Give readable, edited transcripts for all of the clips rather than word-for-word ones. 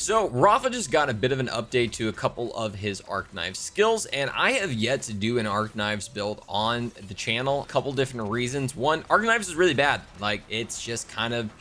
So Rafa just got a bit of an update to a couple of his arc knife skills, and I have yet to do an arc knives build on the channel. A couple different reasons. One, arc knives is really bad. Like, it's just kind of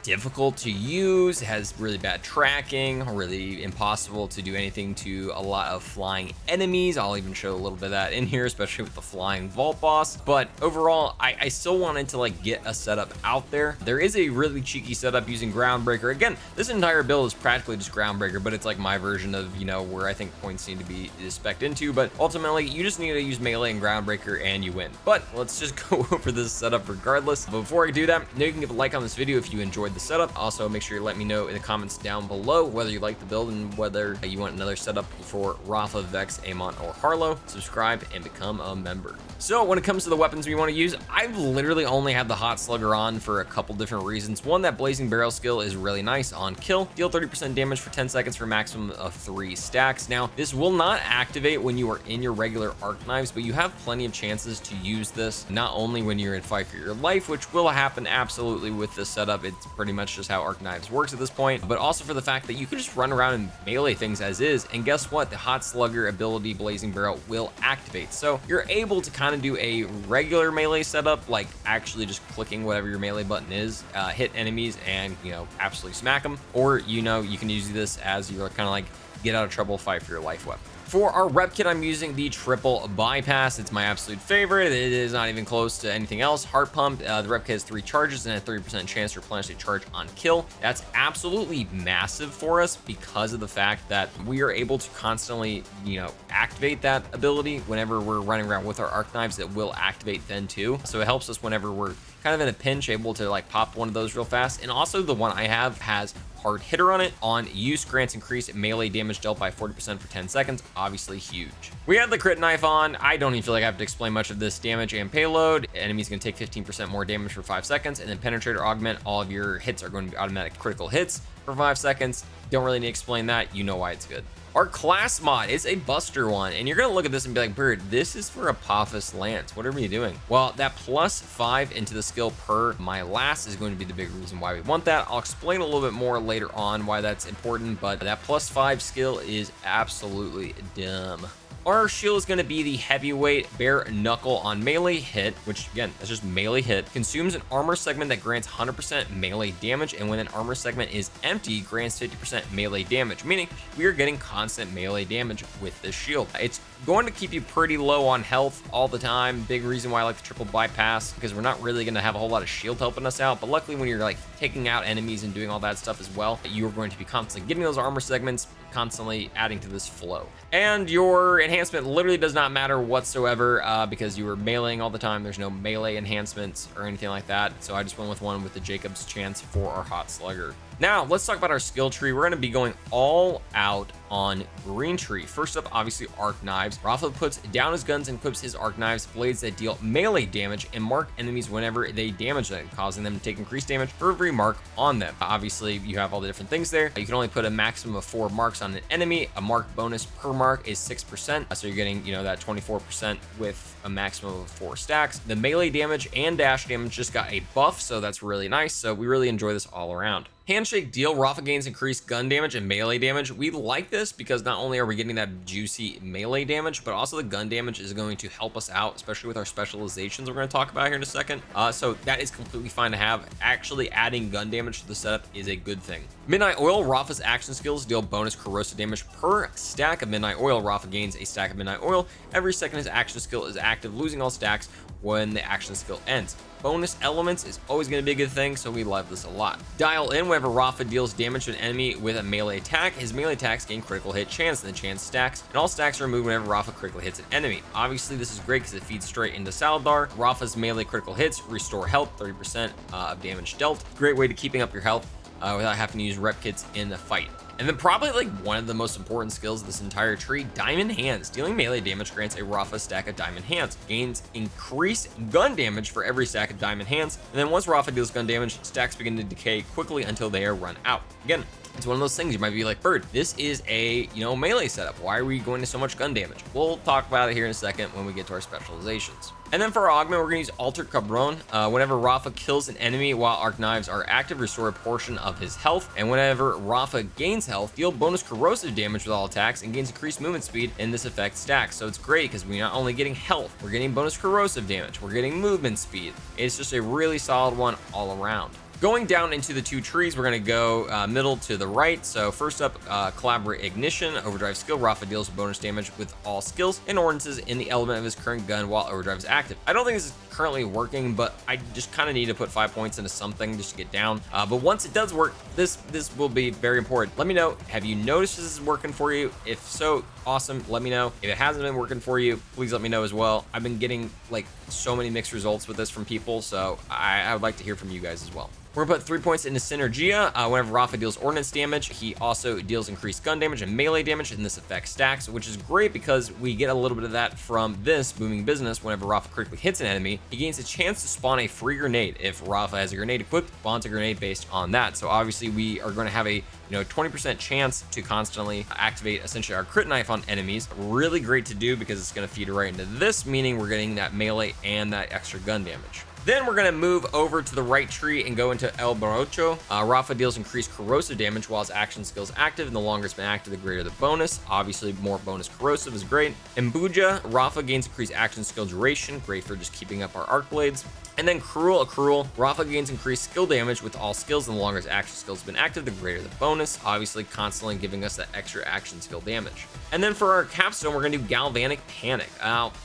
difficult to use, has really bad tracking, really impossible to do anything to a lot of flying enemies. I'll even show a little bit of that in here, especially with the flying vault boss. But overall, I still wanted to like get a setup out there. There is a really cheeky setup using Groundbreaker. Again, this entire build is practically just Groundbreaker, but it's like my version of, you know, where I think points need to be spec'd into. But ultimately, you just need to use melee and Groundbreaker and you win. But let's just go over this setup regardless. But before I do that, you can give a like on this video if you enjoyed the setup. Also, make sure you let me know in the comments down below whether you like the build and whether you want another setup for Rafa, Vex, Amon, or Harlow. Subscribe and become a member. So when it comes to the weapons we want to use, I've literally only had the Hot Slugger on for a couple different reasons. One, that Blazing Barrel skill is really nice on kill. Deal 30% damage for 10 seconds for a maximum of 3 stacks. Now, this will not activate when you are in your regular arc knives, but you have plenty of chances to use this, not only when you're in fight for your life, which will happen absolutely with this setup. It's pretty much just how arc knives works at this point, but also for the fact that you can just run around and melee things as is, and guess what? The Hot Slugger ability Blazing Barrel will activate, so you're able to kind of do a regular melee setup, like actually just clicking whatever your melee button is, hit enemies and, you know, absolutely smack them, or, you know, you can use this as your kind of like get out of trouble, fight for your life weapon. For our rep kit, I'm using the triple bypass. It's my absolute favorite. It is not even close to anything else. Heart pump, the rep kit has 3 charges and a 30% chance to replenish a charge on kill. That's absolutely massive for us because of the fact that we are able to constantly, you know, activate that ability whenever we're running around with our arc knives. It will activate then too. So it helps us whenever we're kind of in a pinch, able to like pop one of those real fast. And also the one I have has hard hitter on it. On use, grants increased melee damage dealt by 40% for 10 seconds. Obviously huge. We have the crit knife on. I don't even feel like I have to explain much of this. Damage and payload. Enemies can take 15% more damage for 5 seconds, and then penetrator augment. All of your hits are going to be automatic critical hits for 5 seconds. Don't really need to explain that. You know why it's good. Our class mod is a Buster one, and you're gonna look at this and be like, Bird, this is for Apophis Lance. What are we doing? Well, that +5 into the skill per my last is going to be the big reason why we want that. I'll explain a little bit more later on why that's important, but that +5 skill is absolutely dumb. Our shield is going to be the heavyweight bare knuckle on melee hit, which again, that's just melee hit. Consumes an armor segment that grants 100% melee damage, and when an armor segment is empty, grants 50% melee damage, meaning we are getting constant melee damage with this shield. It's going to keep you pretty low on health all the time. Big reason why I like the triple bypass, because we're not really going to have a whole lot of shield helping us out, but luckily when you're like taking out enemies and doing all that stuff as well, you're going to be constantly getting those armor segments, constantly adding to this flow. And your enhancement literally does not matter whatsoever because you were meleeing all the time. There's no melee enhancements or anything like that, so I just went with one with the Jacob's chance for our Hot Slugger. Now, let's talk about our skill tree. We're going to be going all out on green tree. First up, obviously, arc knives. Rafa puts down his guns and equips his arc knives, blades that deal melee damage and mark enemies whenever they damage them, causing them to take increased damage for every mark on them. Obviously, you have all the different things there. You can only put a maximum of 4 marks on an enemy. A mark bonus per mark is 6%. So you're getting, you know, that 24% with a maximum of 4 stacks. The melee damage and dash damage just got a buff, so that's really nice. So we really enjoy this all around. Handshake deal, Rafa gains increased gun damage and melee damage. We like this because not only are we getting that juicy melee damage, but also the gun damage is going to help us out, especially with our specializations we're going to talk about here in a second. So that is completely fine to have. Actually adding gun damage to the setup is a good thing. Midnight Oil, Rafa's action skills deal bonus corrosive damage per stack of Midnight Oil. Rafa gains a stack of Midnight Oil every second his action skill is active, losing all stacks when the action skill ends. Bonus elements is always going to be a good thing, so we love this a lot. Dial in, whenever Rafa deals damage to an enemy with a melee attack, his melee attacks gain critical hit chance, and the chance stacks, and all stacks are removed whenever Rafa critically hits an enemy. Obviously, this is great because it feeds straight into Saldar. Rafa's melee critical hits restore health, 30% of damage dealt. Great way to keeping up your health without having to use rep kits in the fight. And then probably like one of the most important skills of this entire tree, Diamond Hands. Dealing melee damage grants a Rafa stack of Diamond Hands. Gains increased gun damage for every stack of Diamond Hands. And then once Rafa deals gun damage, stacks begin to decay quickly until they are run out. Again, it's one of those things you might be like, Bird, this is a, you know, melee setup. Why are we going to so much gun damage? We'll talk about it here in a second when we get to our specializations. And then for our augment, we're going to use Altered Cabron. Whenever Rafa kills an enemy while arc knives are active, restore a portion of his health. And whenever Rafa gains gains health, deal bonus corrosive damage with all attacks, and gains increased movement speed in this effect stacks. So it's great because we're not only getting health, we're getting bonus corrosive damage, we're getting movement speed. It's just a really solid one all around. Going down into the two trees, we're going to go middle to the right. So first up, Collaborate Ignition, Overdrive skill. Rafa deals bonus damage with all skills and ordinances in the element of his current gun while Overdrive is active. I don't think this is currently working, but I just kind of need to put 5 points into something just to get down. But once it does work, this will be very important. Let me know, have you noticed this is working for you? If so, awesome, let me know. If it hasn't been working for you, please let me know as well. I've been getting like so many mixed results with this from people, so I would like to hear from you guys as well. We're gonna put 3 points into Synergia. Whenever Rafa deals ordnance damage, he also deals increased gun damage and melee damage, and this effect stacks, which is great because we get a little bit of that from this booming business. Whenever Rafa critically hits an enemy, he gains a chance to spawn a free grenade. If Rafa has a grenade equipped, spawns a grenade based on that. So obviously we are going to have a 20% chance to constantly activate essentially our crit knife on enemies. Really great to do because it's going to feed right into this, meaning we're getting that melee and that extra gun damage. Then we're going to move over to the right tree and go into El Barocho. Rafa deals increased corrosive damage while his action skill is active, and the longer it's been active, the greater the bonus. Obviously, more bonus corrosive is great. Mbuja, Rafa gains increased action skill duration, great for just keeping up our arc blades. And then Accrual, Rafa gains increased skill damage with all skills, and the longer his action skill has been active, the greater the bonus, obviously constantly giving us that extra action skill damage. And then for our capstone, we're going to do Galvanic Panic.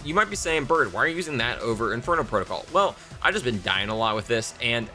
You might be saying, Bird, why are you using that over Inferno Protocol? Well, I've just been dying a lot with this, and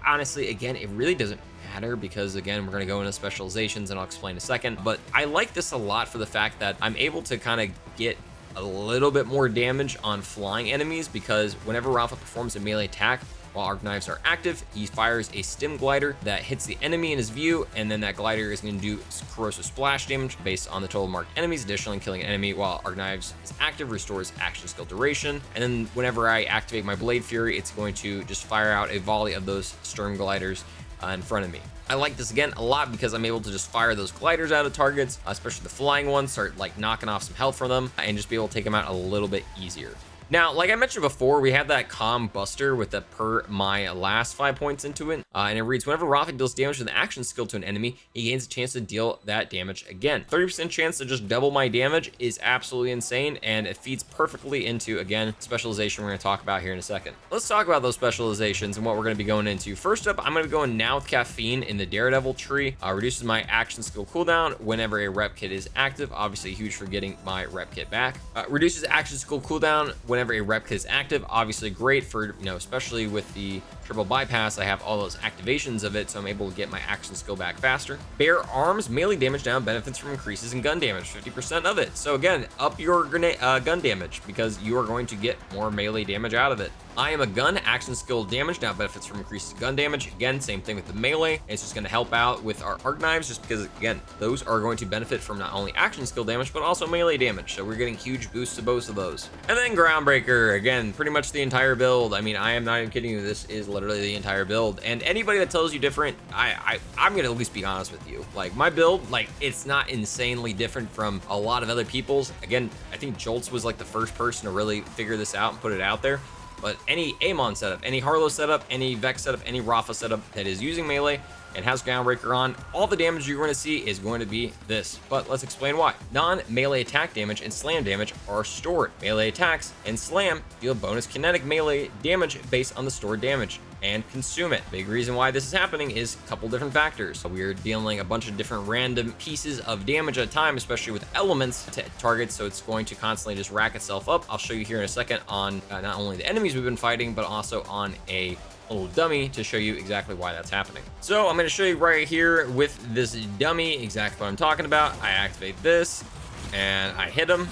honestly, again, it really doesn't matter because, again, we're going to go into specializations, and I'll explain in a second. But I like this a lot for the fact that I'm able to kind of get a little bit more damage on flying enemies, because whenever Rafa performs a melee attack while arc knives are active, he fires a stim glider that hits the enemy in his view, and then that glider is going to do corrosive splash damage based on the total marked enemies. Additionally, killing an enemy while arc knives is active restores action skill duration. And then whenever I activate my Blade Fury, it's going to just fire out a volley of those Sturm gliders in front of me. I like this again a lot because I'm able to just fire those gliders out of targets, especially the flying ones, start like knocking off some health from them, and just be able to take them out a little bit easier. Now, like I mentioned before, we have that Calm Buster with the per my last 5 points into it. And it reads, whenever Rafa deals damage with an action skill to an enemy, he gains a chance to deal that damage again. 30% chance to just double my damage is absolutely insane, and it feeds perfectly into, again, specialization we're going to talk about here in a second. Let's talk about those specializations and what we're going to be going into. First up, I'm going to be going now with Caffeine in the Daredevil tree. Reduces my action skill cooldown whenever a rep kit is active. Obviously huge for getting my rep kit back. Reduces action skill cooldown whenever a rep kit is active. Obviously great for, especially with the triple bypass, I have all those activations of it, so I'm able to get my action skill back faster. Bare Arms, melee damage down benefits from increases in gun damage, 50% of it. So again, up your gun damage because you are going to get more melee damage out of it. I Am a Gun, action skill damage now benefits from increases gun damage. Again, same thing with the melee. It's just going to help out with our arc knives just because, again, those are going to benefit from not only action skill damage, but also melee damage. So we're getting huge boosts to both of those. And then Groundbreaker, again, pretty much the entire build. I mean, I am not even kidding you. This is literally the entire build. And anybody that tells you different, I'm going to at least be honest with you. Like, my build, like, it's not insanely different from a lot of other people's. Again, I think Jolts was like the first person to really figure this out and put it out there. But any Amon setup, any Harlow setup, any Vex setup, any Rafa setup that is using melee and has Groundbreaker on, all the damage you're going to see is going to be this. But let's explain why. Non-melee attack damage and slam damage are stored. Melee attacks and slam deal bonus kinetic melee damage based on the stored damage and consume it. Big reason why this is happening is a couple different factors. So we're dealing a bunch of different random pieces of damage at a time, especially with elements to targets, so it's going to constantly just rack itself up. I'll show you here in a second on not only the enemies we've been fighting, but also on a little dummy to show you exactly why that's happening. So I'm going to show you right here with this dummy exactly what I'm talking about. I activate this and I hit him.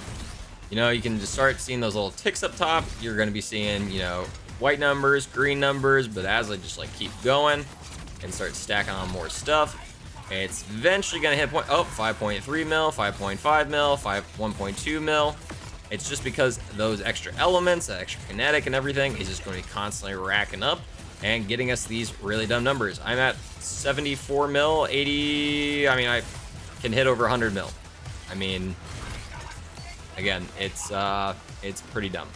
You can just start seeing those little ticks up top. You're going to be seeing, white numbers, green numbers, but as I just keep going and start stacking on more stuff, it's eventually going to hit 5.3 mil, 5.5 mil, 1.2 mil. It's just because those extra elements, that extra kinetic and everything is just going to be constantly racking up and getting us these really dumb numbers. I'm at 74 mil, 80, I can hit over 100 mil. Again, it's pretty dumb.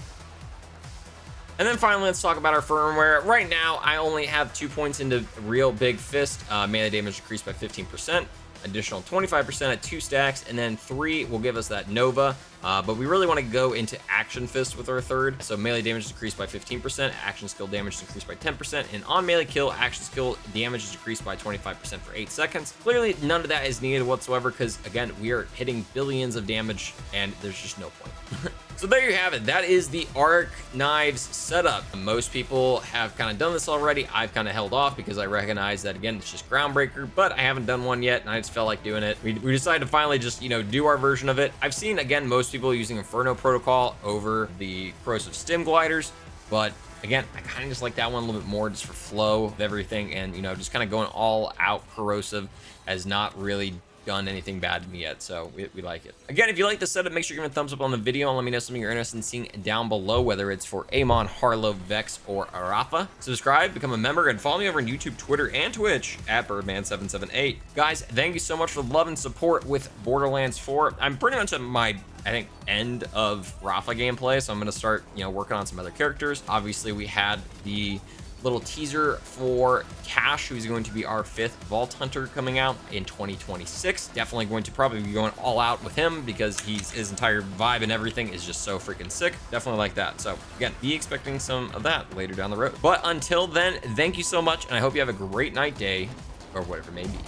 And then finally, let's talk about our firmware. Right now, I only have 2 points into Real Big Fist. Melee damage decreased by 15%. additional 25% at 2 stacks, and then 3 will give us that Nova. But we really want to go into Action Fist with our third. So melee damage is decreased by 15%, action skill damage is increased by 10%, and on melee kill, action skill damage is decreased by 25% for 8 seconds. Clearly, none of that is needed whatsoever because, again, we are hitting billions of damage, and there's just no point. So there you have it. That is the Arc Knives setup. Most people have kind of done this already. I've kind of held off because I recognize that, again, it's just groundbreaker, but I haven't done one yet, and I just felt like doing it. We decided to finally just, do our version of it. I've seen, again, most people using Inferno Protocol over the corrosive stim gliders, but again, I kind of just like that one a little bit more just for flow of everything, and just kind of going all out corrosive has not really done anything bad to me yet, so we like it. Again, if you like this setup, make sure you give a thumbs up on the video and let me know something you're interested in seeing down below, whether it's for Amon, Harlow, Vex, or Rafa. Subscribe, become a member, and follow me over on YouTube, Twitter, and Twitch at Byrdman778. Guys, thank you so much for the love and support with Borderlands 4. I'm pretty much at my, I think, end of Rafa gameplay, so I'm going to start, working on some other characters. Obviously, we had the little teaser for Cash, who's going to be our 5th Vault Hunter coming out in 2026. Definitely going to probably be going all out with him because his entire vibe and everything is just so freaking sick. Definitely like that. So again, be expecting some of that later down the road. But until then, thank you so much, and I hope you have a great night, day, or whatever it may be.